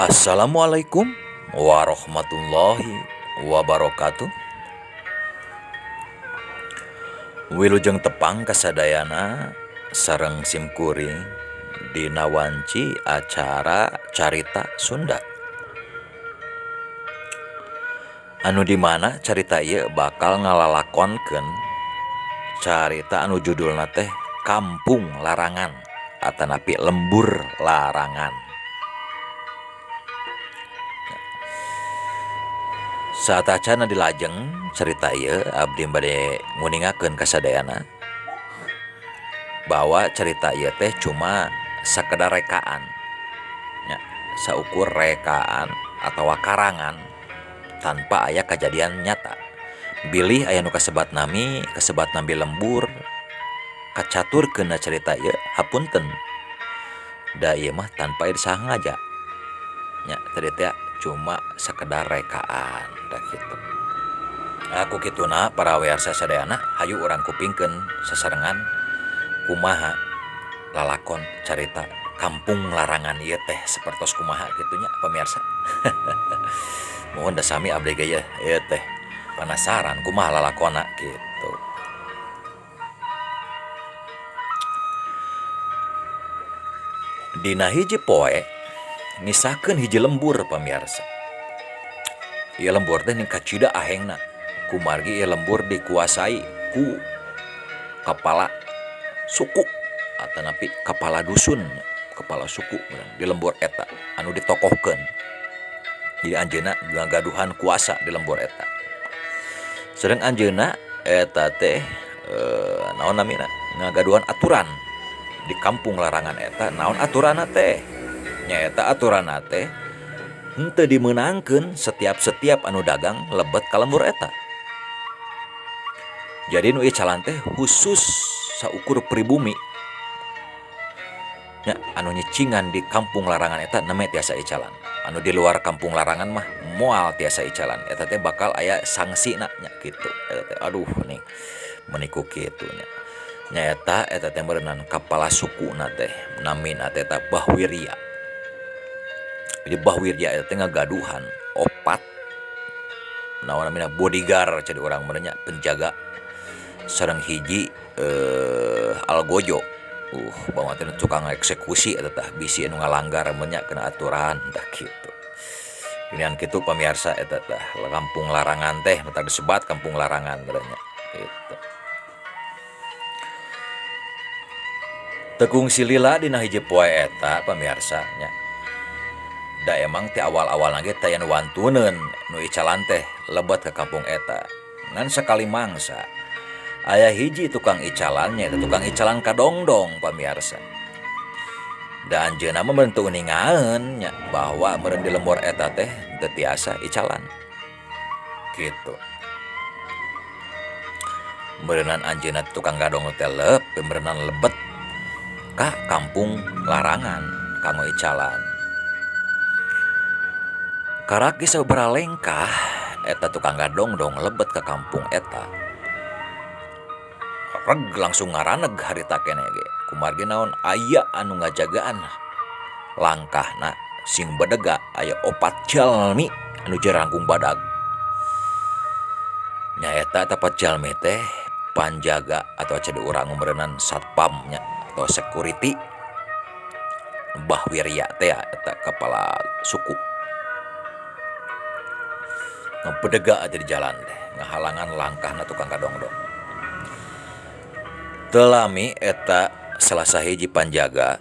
Assalamualaikum warahmatullahi wabarakatuh. Wilujeng tepang kasadayana sareng simkuring dina wanci acara carita Sunda. Anu dimana carita ieu bakal ngalalakonkeun carita anu judulna teh Kampung Larangan atanapi Lembur Larangan. Saat acana dilajeng cerita ieu abdi bade nguningakeun kasadayana bahwa cerita ieu teh cuma sakedar rekaan nya, saukur rekaan atawa karangan tanpa aya kejadian nyata. Bilih aya nu kasebat nami lembur kacaturkeun cerita ieu hapunten. Da ieu mah tanpa disangaja. Nya tadi teh cuma sakedar rekaan da kitu. Aku kituna para warsa sadayana hayu urang kupingkeun sasarengan kumaha lalakon carita Kampung Larangan ieu teh sapertos kumaha kitu nya pamirsa. Mohon da sami abdi ge ieu teh penasaran kumaha lalakonna kitu. Dina hiji poe ngisahkeun hiji lembur pamirsa. Ieu lembur teh ning kacida ahengna. Kumargi ieu lembur dikuasai ku kepala suku atanapi kepala dusun, kepala suku di lembur eta anu ditokohkeun. Jadi anjeunna ngagaduhan kuasa di lembur eta. Sareng anjeunna eta teh naon namina? Ngagaduhan aturan di Kampung Larangan eta. Naon aturanna teh? Nyaeta aturanna teh henteu dimeunangkeun setiap anu dagang lebet ka lembur eta. Jadi nu ieu calan teh khusus saukur pribumi. Nya anu nyicingan di Kampung Larangan eta neme tiasa icalan. Anu di luar Kampung Larangan mah moal tiasa icalan. Eta teh bakal aya sangsina nya kitu. Eta teh aduh nih meniku kitu nya. Nyaeta eta teh berenang kepala sukuna teh namina teh eta Bahwirya. Jadi Bahwirya eta teh ngagaduhan opat naon namina bodyguard jadi urang meureun nya penjaga sareng hiji algojo. Bawa teh tukang eksekusi eta tah bisi anu ngalanggar mun nya kena aturan tah kitu. Pilihan kitu pamirsa eta tah Kampung Larangan teh mata disebat Kampung Larangan meureun nya kitu. Tekung silila dina hiji poe eta pamirsa nya. Da emang ti awal-awal ge teh anu wantuneun nu icalan teh lebet ka kampung eta. Ngan sakali mangsa aya hiji tukang icalan nya eta tukang icalan kadongdong pamirsa. Da anjeunna mah meureun teu ningaeun nya bahwa meureun di lembur eta teh teu tiasa icalan. Kitu. Beureunan anjeunna tukang gadong teh beureunan lebet ka Kampung Larangan kanggo icalan. Karaki sabaraha lengkah eta tukang gadongdong lebet ka kampung eta. Reg langsung ngaraneg harita keneh ge. Kumargi naon aya anu ngajagaan langkahna sing bedega aya opat jalmi anu jerangkung badag. Nyaeta tapat jalmi teh panjaga atau cede urang meureunnan satpam nya atau security Bahwirya teh eta kepala suku. Ngapedega aja di jalan teh ngahalangan langkahna tukang kadongdong. Teu lami eta salah sahiji panjaga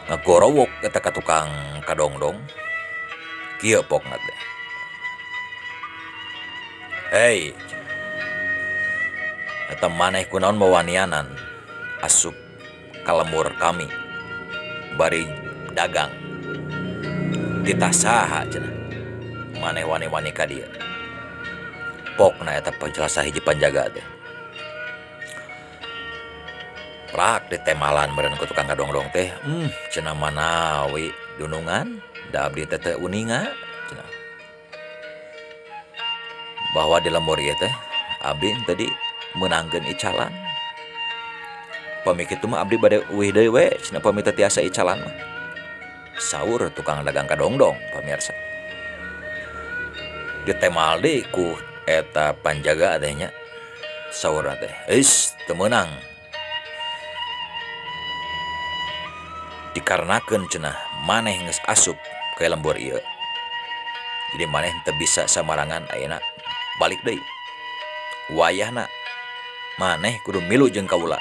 ngagorowok eta ka tukang kadongdong. Kieu pokna teh. Hei, eta maneh kunaon mawanianan asup ka lembur kami bari dagang. Titah saha cenah maneh wani-wani ka dieu. Pokna eta penjelas hiji panjaga teh. Prak ditemalan meureun ku tukang kadongdong teh. Cenah manawi dunungan da abdi teh teu uninga cenah. Bahwa di lembur ieu teh abdi tadi meunangkeun icalan. pamik itu mah abdi bade uih deui we cenah pamit tiasa icalan mah. Saur tukang dagang kadongdong pamirsa. Ditemal deui ku eta panjaga teh nya. Saur teh, "Eis teu meunang." Dikarenakeun cenah maneh geus asup ka lembur ieu. Jadi maneh teu bisa samarangan ayeuna balik deui. Wayahna maneh kudu milu jeung kaula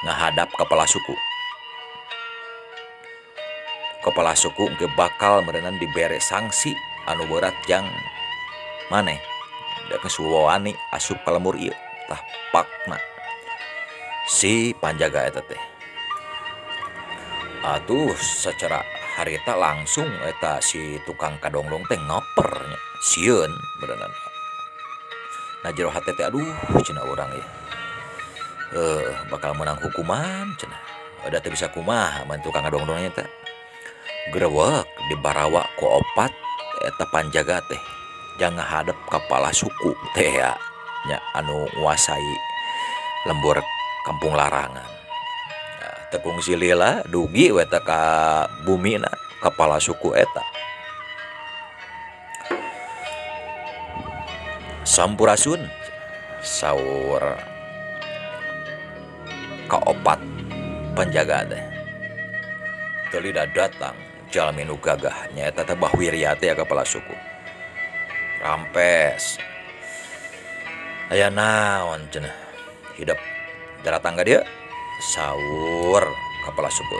ngahadap kepala suku. Kepala suku engke bakal meureunan dibere sanksi anu berat jang maneh da geus wani asup ka lembur ieu tah pakna si panjaga eta teh. Atuh secara harita langsung eta si tukang kadongdong teh ngoper nya sieun beuneunan. Nah jero hate teh aduh cenah urang ieu. Bakal menang hukuman cenah. Da teu bisa kumaha mun tukang kadongdongnya teh. Grewek dibarawa ku opat eta panjaga teh jangan hadap kepala suku teh ya nya anu nguasai lembur kampung larangan. Tekung silila dugi we eta ka bumina kepala suku eta. Sampurasun saur kaopat penjaga teh. Teu lida datang jalmi nu gagah nyaeta teh Bahwirya teh ya kepala suku. Rampes. Aya naon cenah? Hidup datang ka dieu saur kepala suku.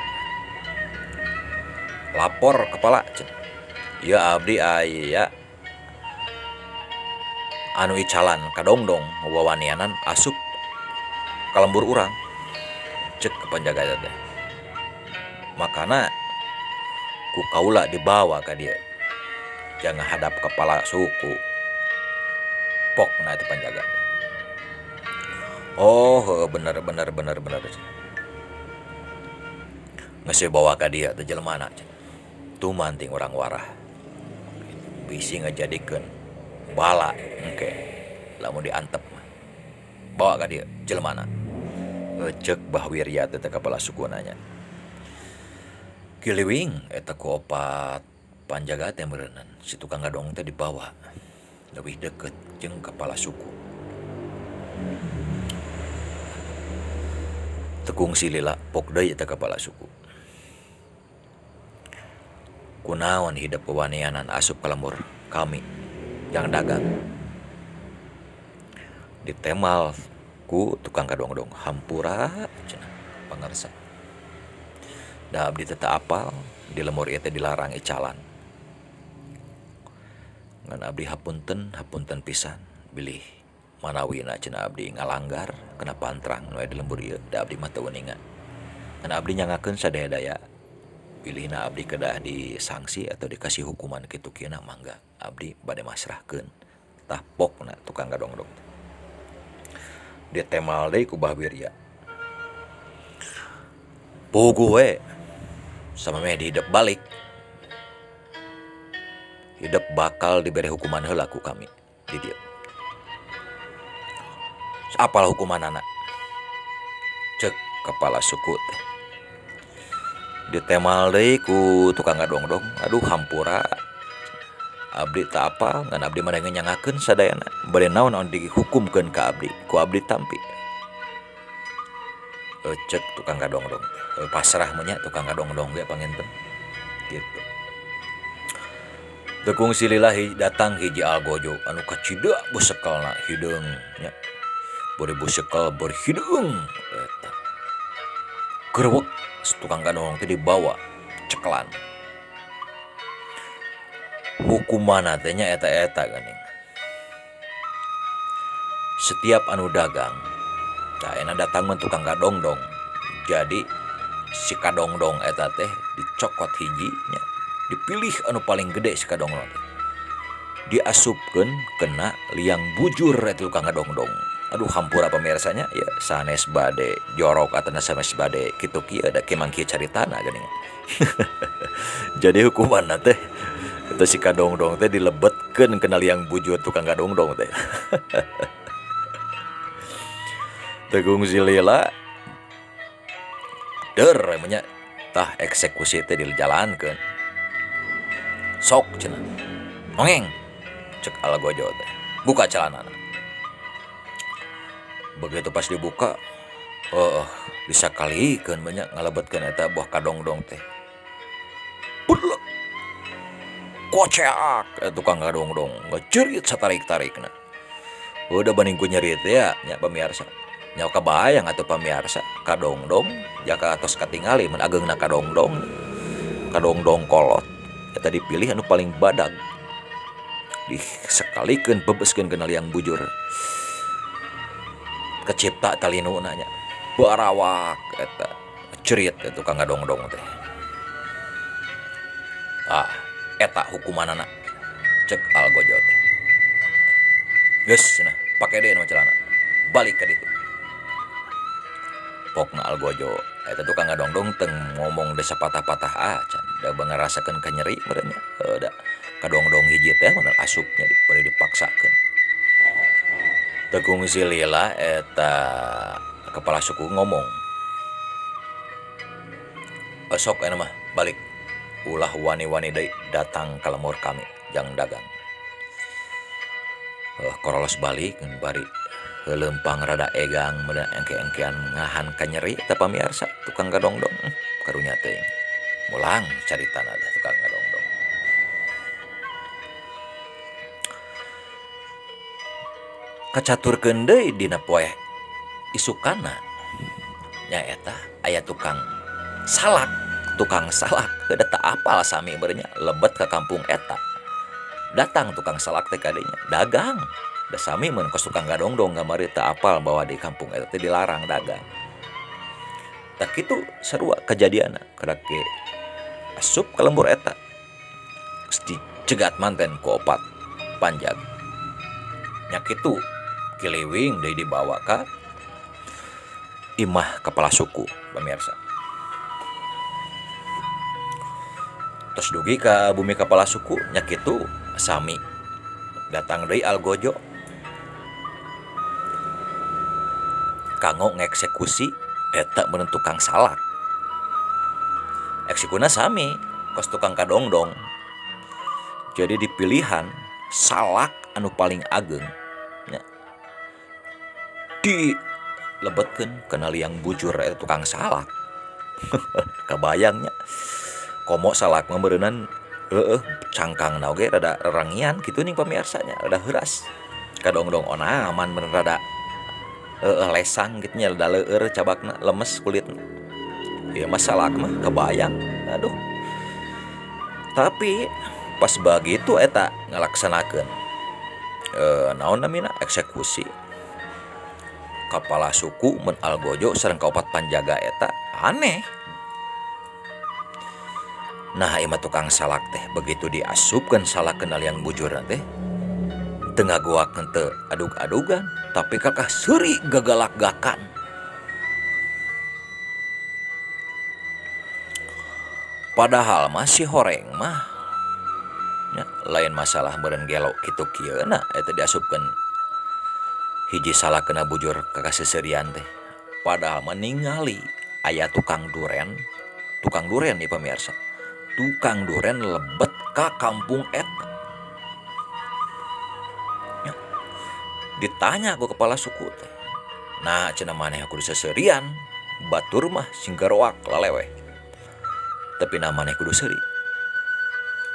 Lapor kepala cenah. Ieu abdi aya anu icalan kadongdong wawanianan asup ka lembur urang. Cek ke penjaga eta teh. Makana ku kaula dibawa ka dia. Jangan hadap kepala suku. Pokna itu penjaga. Oh, bener. Geus bawa ka dia teh jelemana. Tumanting urang warah. Bisi ngajadikeun bala engke lamun diantep. Bawa ka dia jelemana. Cek Bahwirya teh kepala suku nanya. Kiliwing eta ku opat panjaga teh meureunan si tukang gadong teh dibawa leuwih deukeut jeung kepala suku. Tekung silila pok deui eta kepala suku. Kunaon hidup wawanianan asup ka lembur kami yang dagang. Ditemal ku tukang kadongdong hampura cenah pangarsa. Da abdi teh teu apal di lembur ieu teh dilarang icalan. Ngan abdi hapunten pisan bilih manawina cenah abdi ngalanggar kena pantrang nu aya di lembur ieu da abdi mah teu weningan. Ngan abdi nyangakeun sadaya daya pilihna abdi kedah disanksi atau dikasih hukuman kitu kieu na mangga abdi bade masrahkeun tah pokna tukang kadongdong. Dia temal deui ku Bahwirya. Puguh we samemeh dihidup balik. Hidup bakal diberi hukuman heula ku kami di dieu. Apal hukuman anak? Cek kepala suku teh. Ditemal deui ku tukang kadongdong. Aduh hampura. Abdi teu apal ngan abdi mah nyangakeun sadayana. Bade naon anu dihukumkeun ka abdi ku abdi tampi. Cek tukang kadongdong teh. Pasrah mah nya tukang kadongdong ge panginten. Kitu. Tekung silila datang hiji algojo anu kacida beusekelna hideung nya. Bari beusekel bari hideung eta. Grewek tukang kadongdong teh dibawa cekelan. Hukumana teh nya eta-eta geuning. Setiap anu dagang tah enak datang mah tukang kadongdong. Jadi si kadongdong eta teh dicokot hiji nya. Dipilih anu paling gede si kadongdong teh. Diasupkeun kena liang bujur eta tukang kadongdong. Aduh hampura pamirsanya ya sanes bade jorok atana sanes bade kitu kieu da kemang kieu caritana geuning. Jadi hukumanna teh eta si kadongdong teh dilebetkeun kena liang bujur tukang kadongdong teh. Tegung silila der nya tah eksekusi teh dijalankeun. Sok cenah. Nongeng cek Algojo teh. Buka celanana. Begitu pas dibuka, bisa kalikeun banyak ngalebetkeun eta buah kadongdong teh. Budak. Koceak tukang kadongdong, ngecerit satarik-tarikna. Udah banding ku nyerit ya, nya pamirsa. Nya kabayang atuh pamirsa, kadongdong jaka atos katingali mun ageungna kadongdong. Kadongdong kolot eta dipilih anu paling badag. Disekalikeun bebeskeun kenal yang bujur. Kecipta talinuna nya. Barawak eta cerit tukang kadongdong teh. Eta hukumanana cek Algojo teh. Geus cenah, pake deui nu celana. Balik ka ditu. Pokna Algojo eta tukang ngadongdong teu ngomong desa patah-patah acan. Da ngarasakeun kanyeri merenya. Da kadongdong hiji teh mun asupnya diberi dipaksakeun. Tekung silila eta kepala suku ngomong. Esok ena mah balik. Ulah wani-wani deui datang ka lemur kami jang dagang. Korolos balik ngan bari lempang rada egang meunang engke-engkean ngahan kanyeri teh pamirsa tukang kadongdong karunya teuing. Mulang caritana teh tukang kadongdong. Kacaturkeun deui dina poe isukana nyaeta aya tukang salak da tak apal sami berenya lebet ke kampung eta. Datang tukang salak teh kadinya dagang. Da sami mun kos tukang gadongdong gamari teu apal bahwa di kampung eta teh dilarang dagang. Tak kitu sarua kejadianna kadak ge asup ka lembur eta. Mesti cegat manten ku opat panjag. Nya kitu kiliwing deui dibawa ka imah kepala suku pamirsa. Terus dugi ka bumi kepala suku nya kitu sami datang deui Algojo kanggo ngeksekusi eta meureun tukang salak. Eksikuna sami kos tukang kadongdong. Jadi dipilihan salak anu paling ageng nya dilebetkeun kana liang bujur eta tukang salak. Kabayangnya komo salak mah beureunan cangkangna oge rada rangian kitu ning pamirsanya rada heuras. Kadongdong onaman bener rada lesang gitu nya rada leueur cabakna lemes kulitna. Ieu mah salak mah kebayang. Aduh. Tapi pas bagitu eta ngalaksanakeun naon namina eksekusi kepala suku mun Algojo sareng kaopat panjaga eta aneh. Nah imah tukang salak teh begitu diasupkeun salak kenal yang bujur teh teu ngagoakeun teu adug-adugan tapi kakah seuri gagalak-gakan. Padahal masih horeng mah nya lain masalah meureun gelo kitu kieuna eta diasupkeun hiji salak kena bujur kakah seseurian teh. Padahal meningali aya tukang duren nih pamirsa. Tukang duren lebet ka kampung eta. Ya. Ditanya ku kepala suku teh. Nah cenah maneh kudu seseurian, batur mah singgaroak laleweh. Tapi na maneh kudu seuri.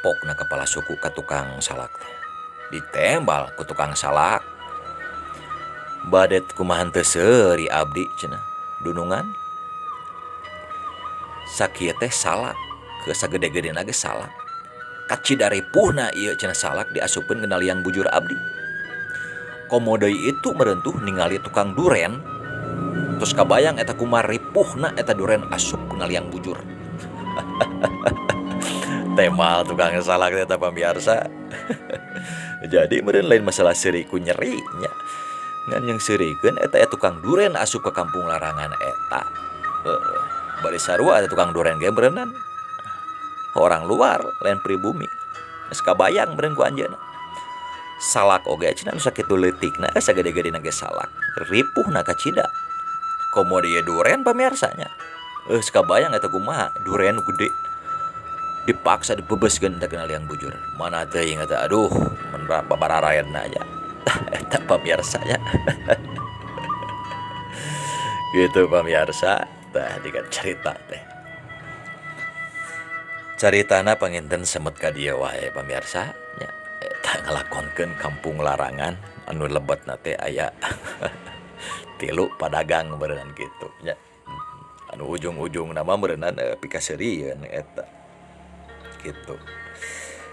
Pokna kepala suku ka tukang salak teh. Ditembal ku tukang salak. Badet kumahan teu seuri abdi cenah. Dunungan. Sakieu teh salak. Ke sagede-gedena ge salak. Kacidari puhna ieu cenah salak diasupkeun ke liang bujur abdi. Komo deui itu merentuh ningali tukang duren. Terus kabayang eta kumaha ripuhna eta duren asup ke liang bujur. Temal tukang salak eta pamirsa. Jadi meureun lain masalah seuri ku nyeri nya. Ngan yang seurikeun eta tukang duren asup ke kampung larangan eta. Bari sarua ada tukang duren ge beureunan. Orang luar lain pribumi geus kabayang meureun ku anjeunna salak oge cenah nu sakitu leutikna sagede-gedena ge salak ripuhna kacida komo dieu duren pamirsanya Sekabayang eta kumaha duren gede dipaksa dipebeskeun teh kenal yang bujur mana teuing eta aduh mun babararayan aja eta pamirsa nya gitu pamirsa tah dikan cerita teh caritana panginten semut ka dieu wae pamirsa nya eta ngalakonkeun kampung larangan anu lebetna teh aya tilu padagang berenang gitu nya anu ujung-ujung nama berenang pikaseurieun eta gitu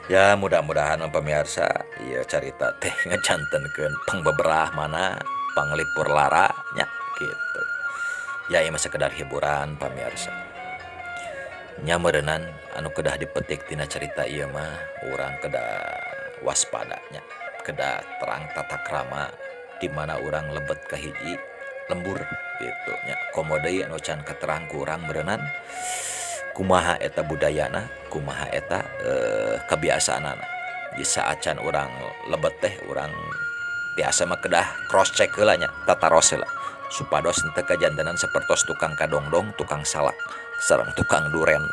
ya mudah-mudahan pemirsa ya cerita teh ngecantenkeun pangbeberah mana panglipur lara nya gitu ya ieu mah sekedar hiburan pamirsa nya meureunnan anu kedah dipetik tina cerita ieu mah urang kedah waspada nya kedah terang tata krama di mana urang lebet ka hiji lembur gitu nya komo deui anu can katerang ku urang meureunnan kumaha eta budayana kumaha eta kebiasaanana di saat can urang lebet teh urang biasa mah kedah cross check heula nya tataros heula supados henteu kajantenan sapertos tukang kadongdong tukang salak sareng tukang duren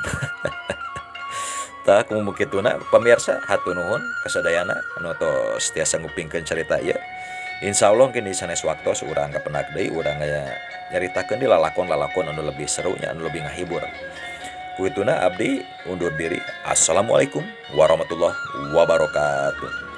tah kumaha kituna pamirsa hatur nuhun kasadayana anu tos tiasa ngupingkeun cerita ieu insyaallah kini sanes waktos urang kapendak deui urang nyaritakeun di lalakon-lalakon anu lebih seru nya anu lebih ngahibur. Kuituna abdi undur diri. Assalamualaikum warahmatullahi wabarakatuh.